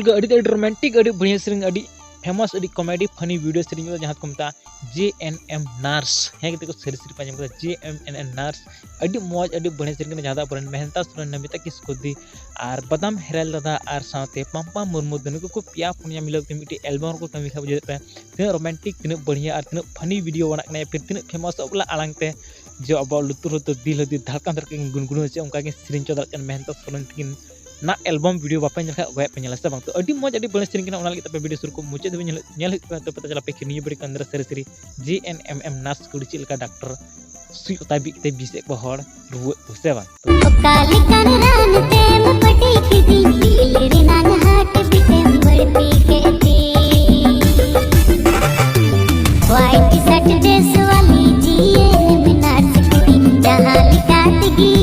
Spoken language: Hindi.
वीडियो रोमांटिक बढ़िया सेरी फेमस कॉमेडी फनी वीडियो सेरी जहाँ को मत JNM नर्स हें को सारी सारी पाजम JNM नर्स मौज बढ़िया सेरी जहाँ अपन मेहनता सोरेन नमिता किस्कु दी और बदाम हेराल दादा और साथे पम्पा मुर्मू दिन को पिया पुनिया मिलते मिट्टी एल्बम को कमी खा बुझे तीन रोमांटिक तीन बढ़िया और तीन फनी वीडियो बना फिर तीन फेमस अबला आड़ाते जो अब लुतुर दिल धड़का धड़का गुनगुन से उनका सेरी चौदह मेहनता सोरेन तकिन ना एल्बम वीडियो बापे गए पे से बांग तो मौज बढ़िया सेरी पे वीडियो शुरू को मुझे तो पता चला पे कि बड़ी अंदर सारी सारी JNM नर्स कुड़ी चलका डॉक्टर सुई उता बीते बीस एक हर रुए से बांग व्हाइट शर्ट ड्रेस वाली JNM नर्स कुड़ी जहां लिखा